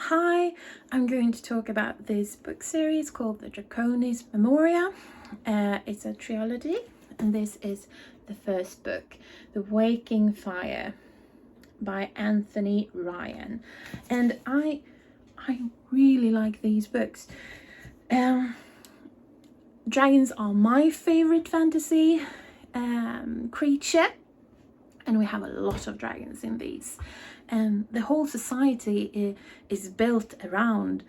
Hi, I'm going to talk about this book series called the Draconis Memoria. It's a trilogy, and this is the first book, The Waking Fire by Anthony Ryan. And I really like these books. Dragons are my favorite fantasy creature, and we have a lot of dragons in these. The whole society is built around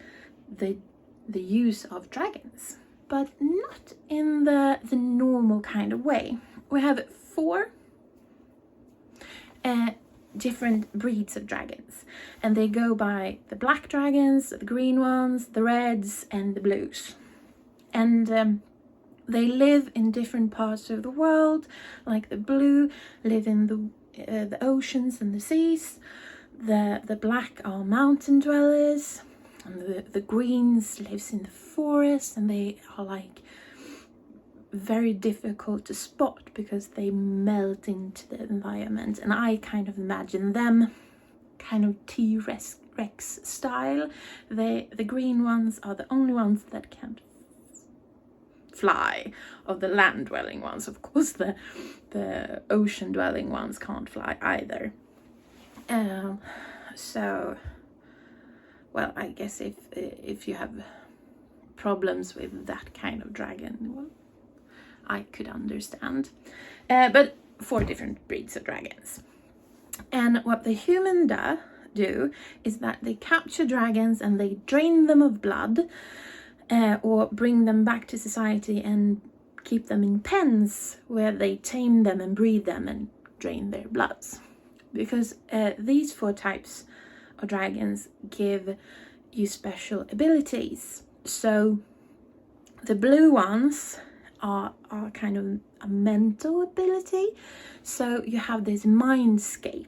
the use of dragons, but not in the normal kind of way. We have 4 different breeds of dragons, and they go by the black dragons, the green ones, the reds, and the blues. And they live in different parts of the world. Like the blue live in the oceans and the seas. The black are mountain dwellers, and the greens lives in the forest, and they are like very difficult to spot because they melt into the environment. And I kind of imagine them kind of T-Rex style. The green ones are the only ones that can't fly of the land dwelling ones. Of course the ocean dwelling ones can't fly either. So, well, I guess if you have problems with that kind of dragon, well, I could understand. But 4 different breeds of dragons. And what the human do is that they capture dragons and they drain them of blood, or bring them back to society and keep them in pens where they tame them and breed them and drain their bloods. Because these 4 types of dragons give you special abilities. So the blue ones are kind of a mental ability. So you have this mindscape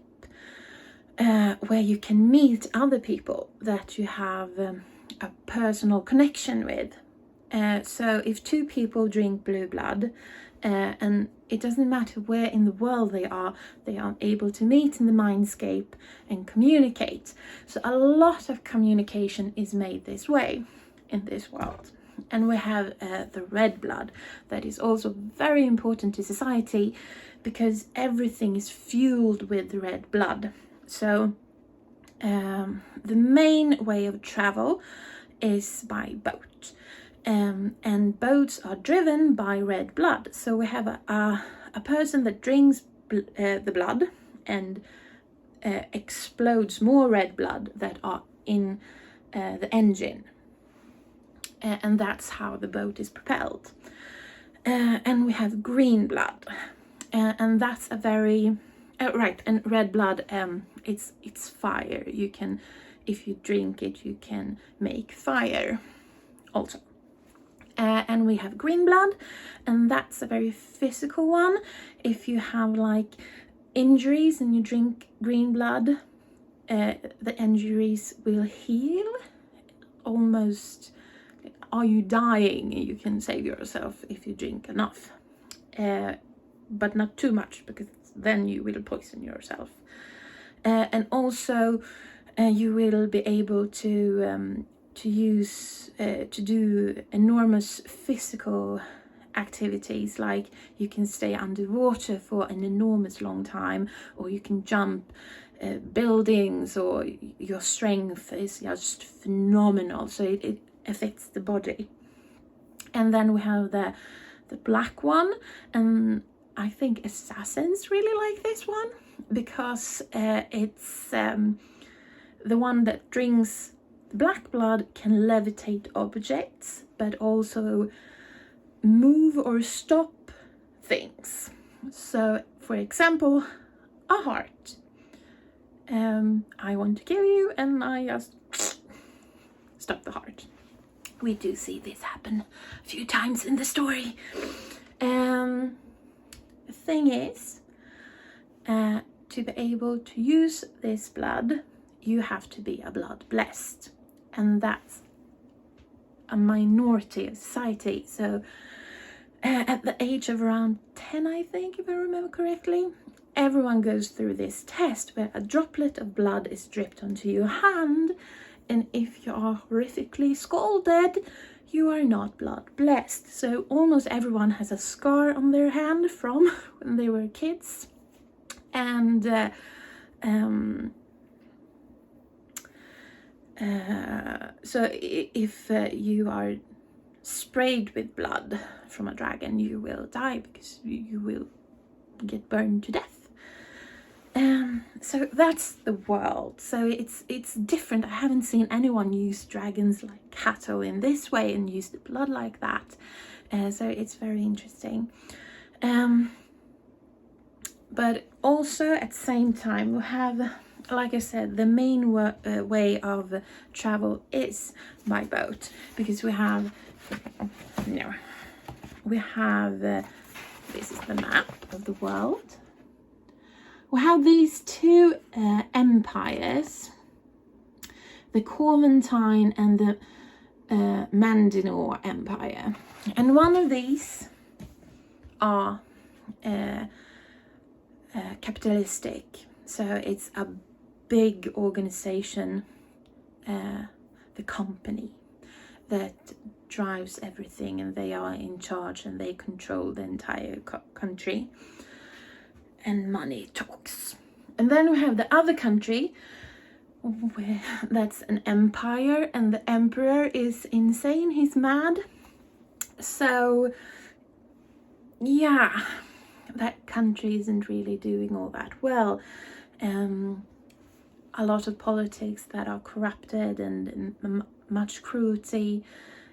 where you can meet other people that you have a personal connection with. So if 2 people drink blue blood, and it doesn't matter where in the world they are able to meet in the mindscape and communicate. So a lot of communication is made this way in this world. And we have the red blood that is also very important to society because everything is fueled with red blood. So the main way of travel is by boat. And boats are driven by red blood. So we have a person that drinks the blood and explodes more red blood that are in the engine. And that's how the boat is propelled. And we have green blood. And that's a very... right, and red blood, it's fire. You can, if you drink it, you can make fire also. And we have green blood, and that's a very physical one. If you have like injuries and you drink green blood, the injuries will heal. Almost, are you dying? You can save yourself if you drink enough, but not too much, because then you will poison yourself. And also you will be able to do enormous physical activities, like you can stay underwater for an enormous long time, or you can jump buildings, or your strength is just phenomenal. So it affects the body. And then we have the black one, and I think assassins really like this one because it's the one that drinks black blood can levitate objects, but also move or stop things. So, for example, a heart. I want to kill you, and I just stop the heart. We do see this happen a few times in the story. The thing is, to be able to use this blood, you have to be a blood blessed. And that's a minority of society. So at the age of around 10, I think, if I remember correctly, everyone goes through this test where a droplet of blood is dripped onto your hand, and if you are horrifically scalded, you are not blood blessed. So almost everyone has a scar on their hand from when they were kids. And so if you are sprayed with blood from a dragon, you will die because you will get burned to death. So that's the world. So it's different. I haven't seen anyone use dragons like cattle in this way and use the blood like that. So it's very interesting. But also at the same time, we have, like I said, the main way of travel is by boat, because we have this is the map of the world. We have these two empires, the Corventine and the Mandinor Empire, and one of these are capitalistic, so it's a big organization, the company that drives everything, and they are in charge and they control the entire country, and money talks. And then we have the other country that's an empire, and the emperor is insane, he's mad. So yeah, that country isn't really doing all that well. A lot of politics that are corrupted, and much cruelty,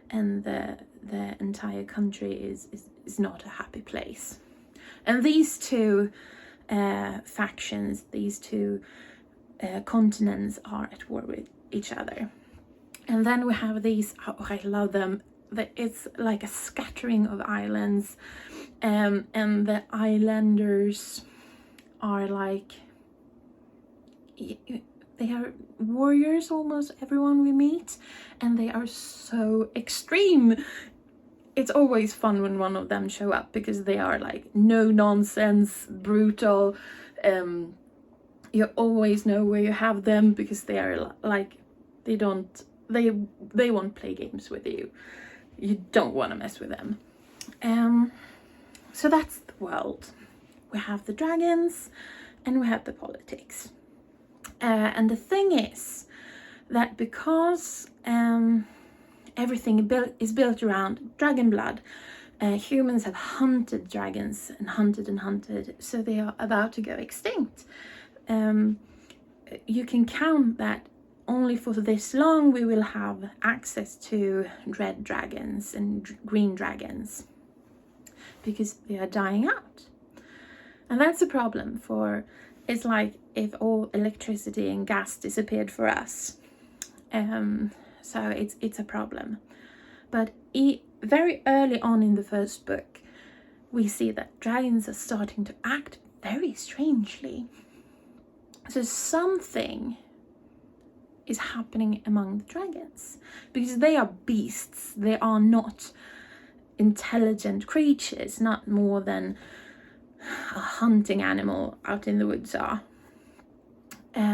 and the entire country is not a happy place. And these two factions, these two continents are at war with each other. And then we have these, oh, I love them, it's like a scattering of islands, and the islanders are like, they are warriors, almost everyone we meet, and they are so extreme. It's always fun when one of them show up, because they are like no nonsense, brutal. You always know where you have them, because they are like, they won't play games with you. You don't want to mess with them. So that's the world. We have the dragons and we have the politics. And the thing is that because everything is built around dragon blood, humans have hunted dragons and hunted, so they are about to go extinct. You can count that only for this long we will have access to red dragons and green dragons, because they are dying out. And that's a problem, for it's like if all electricity and gas disappeared for us. So it's a problem. But very early on in the first book, we see that dragons are starting to act very strangely. So something is happening among the dragons, because they are beasts. They are not intelligent creatures, not more than a hunting animal out in the woods are.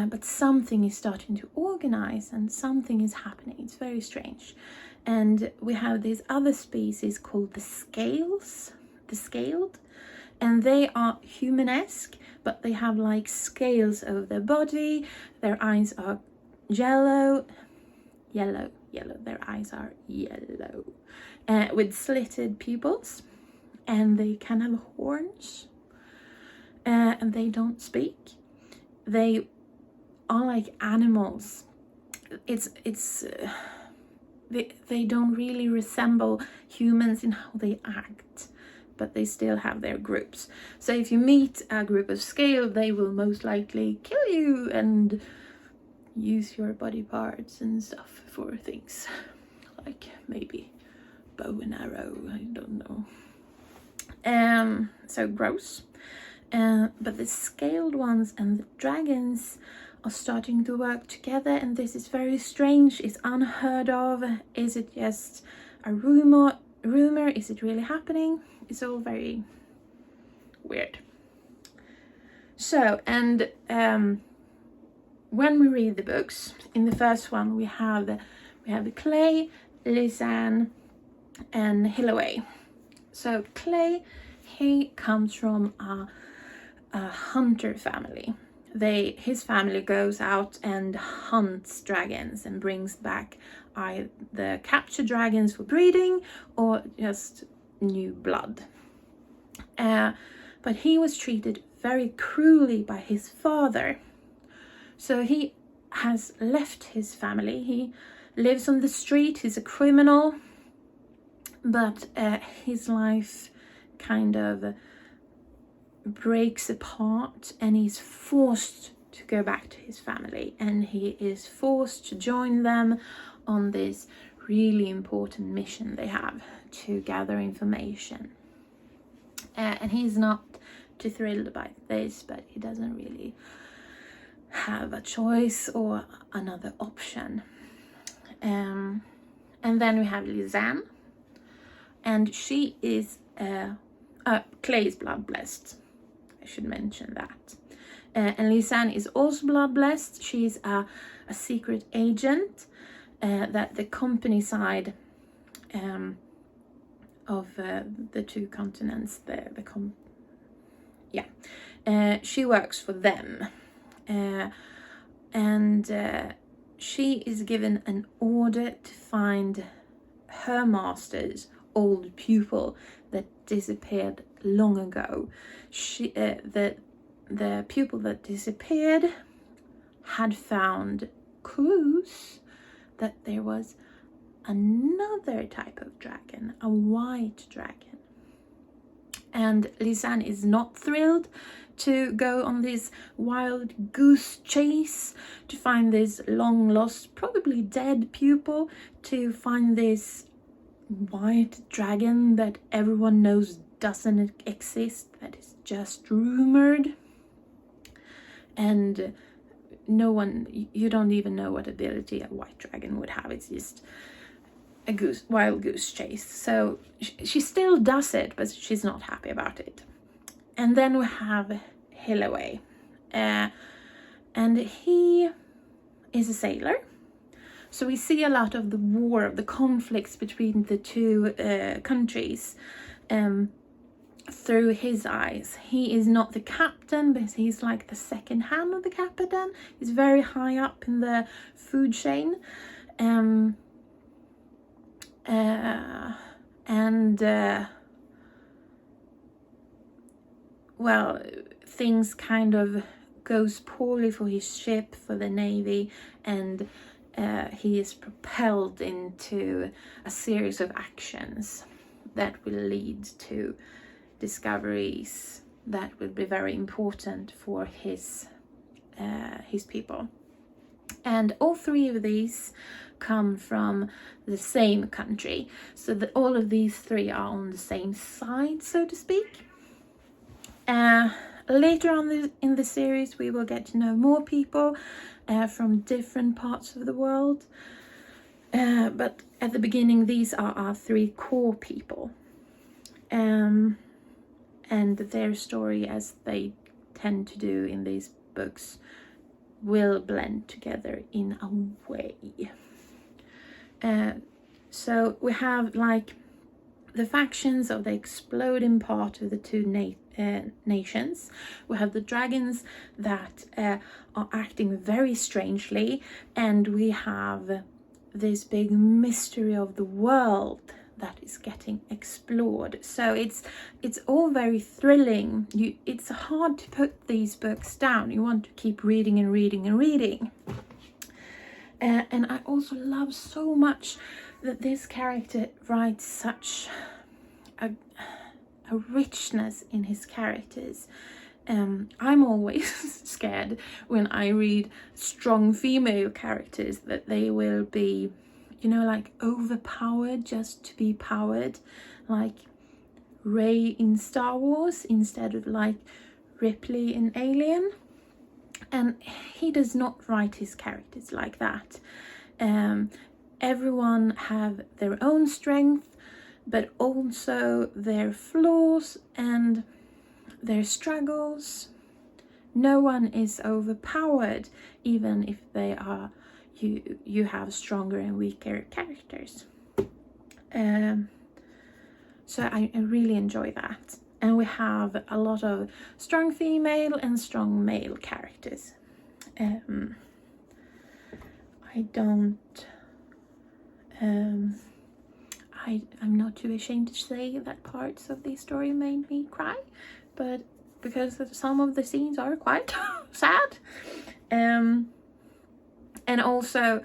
But something is starting to organize, and something is happening. It's very strange. And we have these other species called the scaled, and they are human-esque, but they have like scales over their body. Their eyes are yellow, their eyes are yellow, with slitted pupils, and they can have horns, and they don't speak. They are like animals. They don't really resemble humans in how they act, but they still have their groups. So if you meet a group of scale, they will most likely kill you and use your body parts and stuff for things like maybe bow and arrow, I don't know. So gross. But the scaled ones and the dragons are starting to work together, and this is very strange. It's unheard of. Is it just a rumor? Is it really happening? It's all very weird. So, and when we read the books, in the first one we have Clay, Lisanne, and Hilloway. So Clay, he comes from a hunter family. His family goes out and hunts dragons and brings back either captured dragons for breeding or just new blood. But he was treated very cruelly by his father. So he has left his family. He lives on the street. He's a criminal. But his life kind of breaks apart, and he's forced to go back to his family, and he is forced to join them on this really important mission they have to gather information. And he's not too thrilled by this, but he doesn't really have a choice or another option. And then we have Lisanne, and she is Clay's blood blessed. I should mention that. And Lisanne is also blood blessed. She's a secret agent that the company side of the two continents, she works for them, and she is given an order to find her master's old pupil that disappeared long ago. The pupil that disappeared had found clues that there was another type of dragon, a white dragon. And Lisanne is not thrilled to go on this wild goose chase to find this long lost, probably dead pupil, to find this white dragon that everyone knows doesn't exist, that is just rumored. And you don't even know what ability a white dragon would have. It's just a wild goose chase. So she still does it, but she's not happy about it. And then we have Hilloway, and he is a sailor. So we see a lot of the war, the conflicts between the two countries through his eyes. He is not the captain, but he's like the second hand of the captain. He's very high up in the food chain. Well, things kind of goes poorly for his ship, for the navy, and he is propelled into a series of actions that will lead to discoveries that will be very important for his people. And all three of these come from the same country, so that all of these three are on the same side, so to speak. Later on in the series, we will get to know more people from different parts of the world. But at the beginning, these are our three core people. And their story, as they tend to do in these books, will blend together in a way. So we have like the factions of the exploding part of the two nations. We have the dragons that are acting very strangely, and we have this big mystery of the world that is getting explored. So it's all very thrilling. It's hard to put these books down. You want to keep reading and reading and reading. And I also love so much that this character writes such a richness in his characters. I'm always scared when I read strong female characters that they will be, like overpowered just to be powered, like Rey in Star Wars instead of like Ripley in Alien. And he does not write his characters like that. Everyone have their own strength, but also their flaws and their struggles. no one is overpowered, even if they are you have stronger and weaker characters. So I really enjoy that. And we have a lot of strong female and strong male characters. I'm not too ashamed to say that parts of the story made me cry, but because some of the scenes are quite sad. And also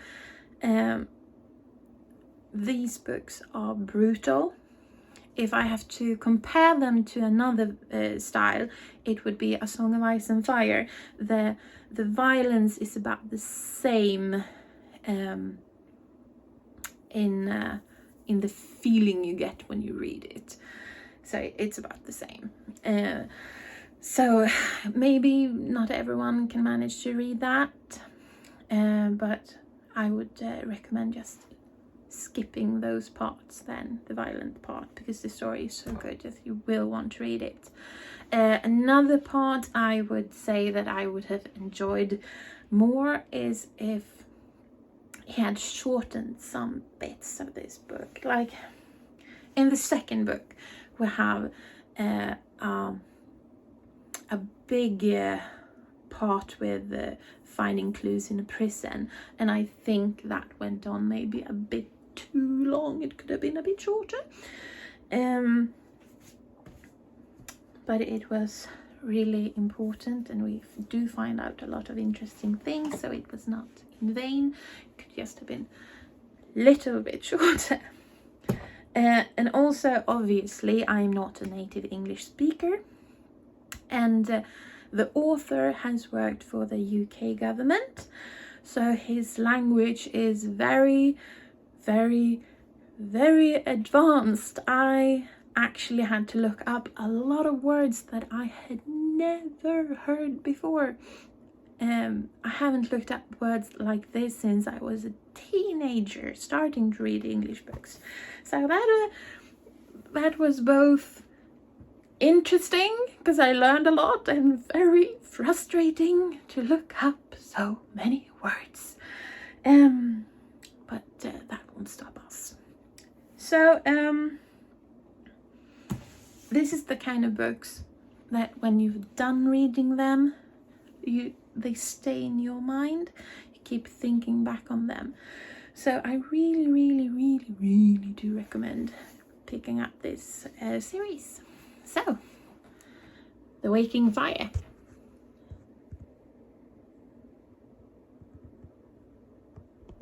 these books are brutal. If I have to compare them to another style, it would be A Song of Ice and Fire. The violence is about the same in the feeling you get when you read it. So it's about the same. So maybe not everyone can manage to read that, but I would recommend just skipping those parts then, the violent part, because the story is so good that you will want to read it. Another part I would say that I would have enjoyed more is if he had shortened some bits of this book. Like in the second book we have a big part with finding clues in a prison, and I think that went on maybe a bit too long. It could have been a bit shorter, but it was really important, and we do find out a lot of interesting things, so it was not in vain. It could just have been a little bit shorter. And also, obviously, I'm not a native English speaker, and the author has worked for the UK government, so his language is very, very, very advanced. I actually had to look up a lot of words that I had never heard before. I haven't looked up words like this since I was a teenager starting to read English books. So that was both interesting because I learned a lot, and very frustrating to look up so many words. But that won't stop us. So this is the kind of books that when you've done reading them, they stay in your mind. You keep thinking back on them. So I really, really, really, really do recommend picking up this series. So, The Waking Fire.